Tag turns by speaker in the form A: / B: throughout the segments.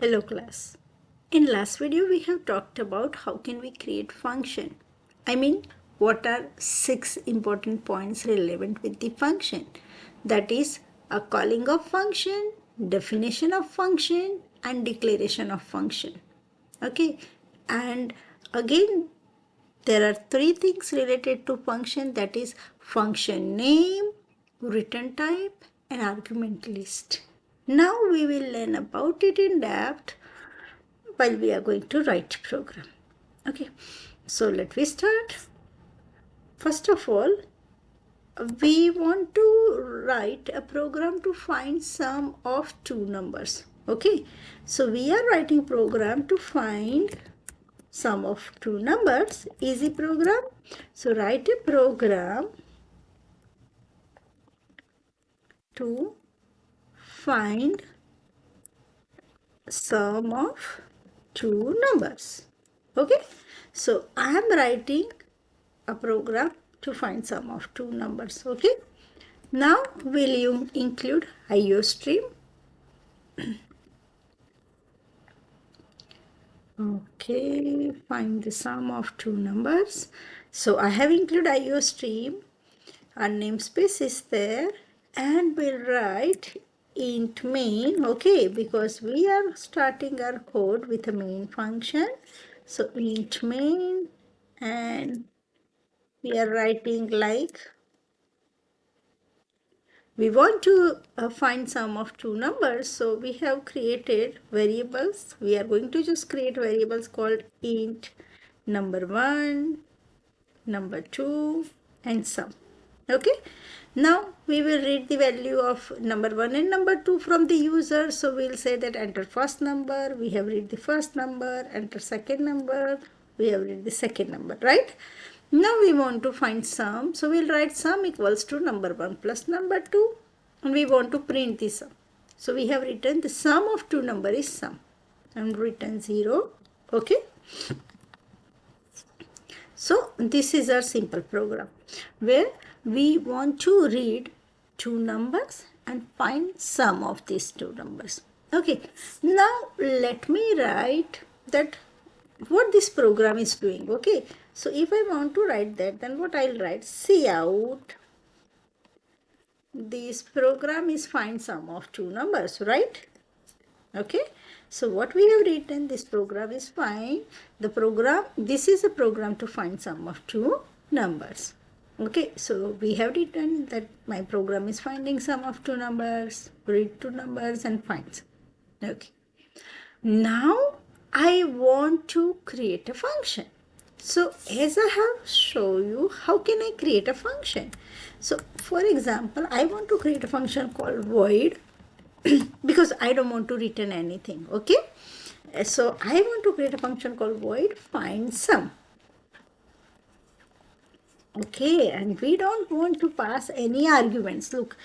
A: Hello class. In last video we have talked about how can we create function. What are 6 important points relevant with the function. That is a calling of function, definition of function and declaration of function. Okay. And again there are 3 things related to function, that is function name, return type and argument list. Now we will learn about it in depth while we are going to write program. Okay, so let me start. First of all, we want to write a program to find sum of two numbers. Okay, so we are writing program to find sum of two numbers. Easy program. So write a program to find sum of two numbers. Okay, so I am writing a program to find sum of two numbers. Okay, now will you include IO stream? Okay, find the sum of two numbers. So I have included IO stream. Our namespace is there and we'll write int main. Okay, because we are starting our code with a main function. So int main, and we are writing like we want to find sum of two numbers. So we have created variables. We are going to just create variables called int number1, number2 and sum. Okay, now we will read the value of number1 and number2 from the user. So we'll say that enter first number. We have read the first number. Enter second number. We have read the second number, right? Now we want to find sum. So we'll write sum equals to number1 plus number2 and we want to print the sum. So we have written the sum of two numbers is sum and written 0. Okay. So this is our simple program where we want to read two numbers and find sum of these two numbers. Okay. Now let me write that what this program is doing. Okay, so if I want to write that, then what I'll write, cout, this program is find sum of two numbers, right? Okay, so what we have written, this program is find the program, this is a program to find sum of two numbers. Okay, so we have written that my program is finding sum of two numbers, read two numbers and finds. Okay, now I want to create a function. So as I have shown you, how can I create a function? So for example, I want to create a function called void because I don't want to return anything. Okay, so I want to create a function called void find sum. Okay, and we don't want to pass any arguments. Look,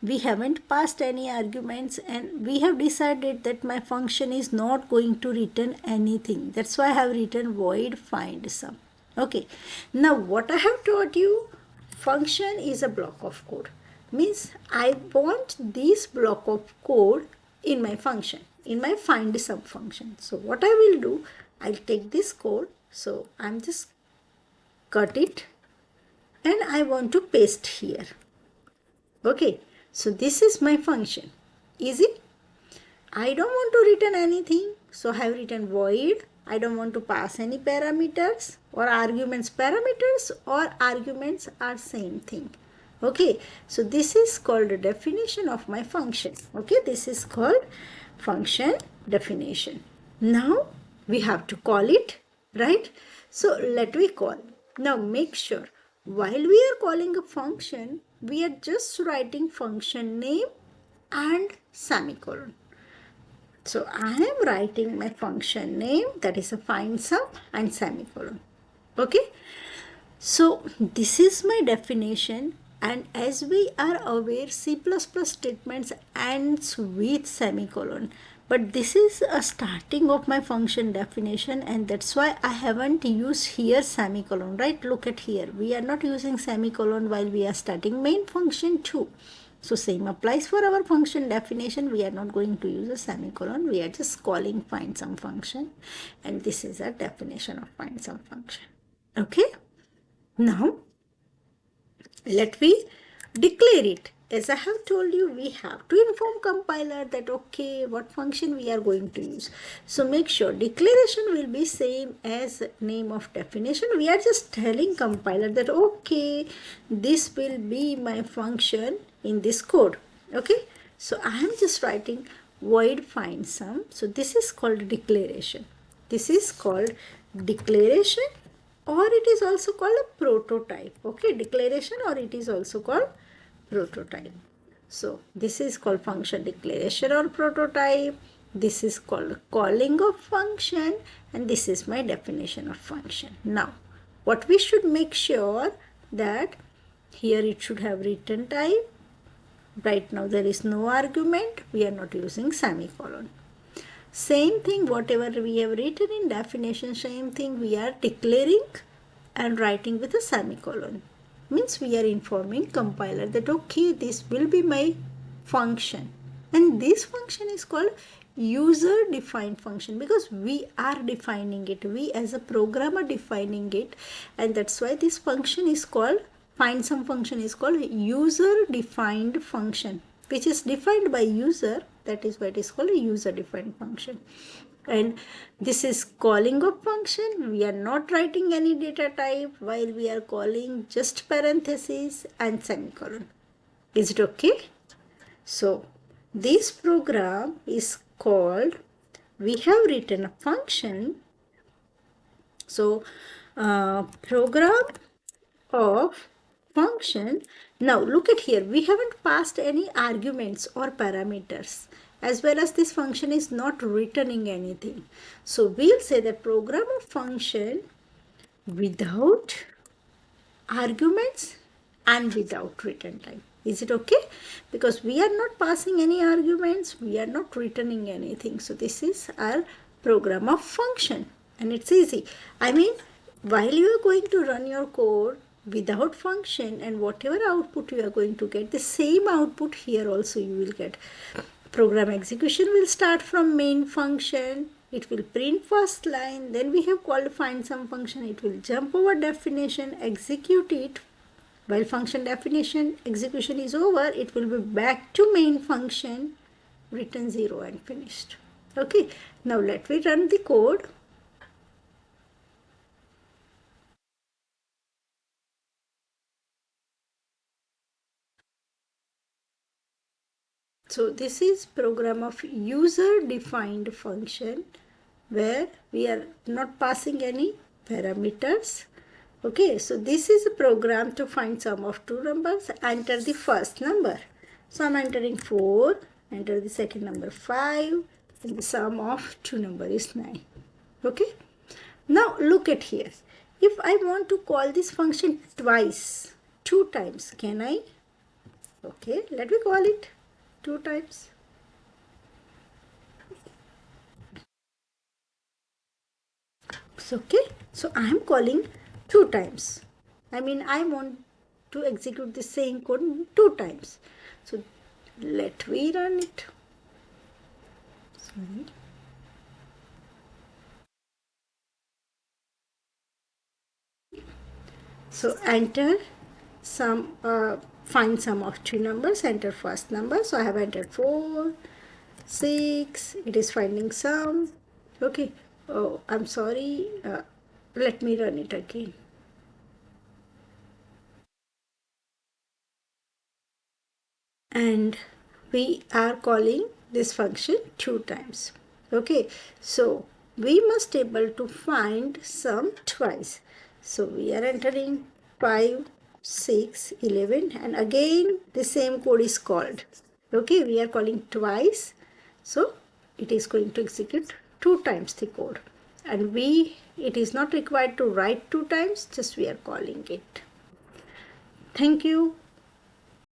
A: we haven't passed any arguments and we have decided that my function is not going to return anything. That's why I have written void find sum. Okay, now what I have taught you, function is a block of code. Means I want this block of code in my function, in my find sum function. So what I will do, I'll take this code. So I'm just cut it and I want to paste here. Okay, so this is my function. Easy. I don't want to return anything, so I have written void. I don't want to pass any parameters or arguments. Parameters or arguments are same thing. Okay, so this is called the definition of my function. Okay, this is called function definition. Now we have to call it, right? So let me call. Now make sure while we are calling a function, we are just writing function name and semicolon. So I am writing my function name, that is a find sum and semicolon. Okay. So this is my definition, and as we are aware, C++ statements ends with semicolon. But this is a starting of my function definition and that's why I haven't used here semicolon, right? Look at here. We are not using semicolon while we are starting main function too. So same applies for our function definition. We are not going to use a semicolon. We are just calling find sum function, and this is a definition of find sum function. Okay. Now let me declare it. As I have told you, we have to inform compiler that okay, what function we are going to use. So make sure declaration will be same as name of definition. We are just telling compiler that okay, this will be my function in this code. Okay, so I am just writing void find sum. So this is called declaration. This is called declaration, or it is also called a prototype. Okay, declaration, or it is also called prototype. So this is called function declaration or prototype. This is called calling of function, and this is my definition of function. Now what we should make sure that here it should have return type. Right now there is no argument. We are not using semicolon. Same thing, whatever we have written in definition, same thing we are declaring and writing with a semicolon. Means we are informing compiler that okay, this will be my function, and this function is called user defined function because we are defining it. We as a programmer defining it, and that's why this function is called find sum function is called user defined function, which is defined by user. That is why it is called a user defined function. And this is calling of function. We are not writing any data type while we are calling, just parentheses and semicolon. Is it okay? So this program is called, we have written a function. So program of function. Now look at here, we haven't passed any arguments or parameters, as well as this function is not returning anything. So we'll say that program of function without arguments and without return type. Is it okay? Because we are not passing any arguments, we are not returning anything. So this is our program of function, and it's easy. I mean, while you are going to run your code without function, and whatever output you are going to get, the same output here also you will get. Program execution will start from main function. It will print first line. Then we have called find sum function. It will jump over definition, execute it. While function definition execution is over, it will be back to main function, return 0 and finished. Okay. Now let me run the code. So this is program of user defined function where we are not passing any parameters. Okay, so this is a program to find sum of two numbers. Enter the first number. So I'm entering 4, enter the second number 5, and the sum of two numbers is 9. Okay, now look at here. If I want to call this function twice, 2 times, can I? Okay, let me call it 2 times. It's okay. So I am calling 2 times. I mean, I want to execute the same code 2 times. So let me run it. Sorry. So enter some find sum of two numbers, enter first number. So I have entered 4, 6, it is finding sum. Okay, oh, I'm sorry, let me run it again. And we are calling this function 2 times. Okay, so we must able to find sum twice. So we are entering 5, 6, 11, and again the same code is called. Okay, we are calling twice, so it is going to execute 2 times the code, and it is not required to write 2 times, just we are calling it. Thank you.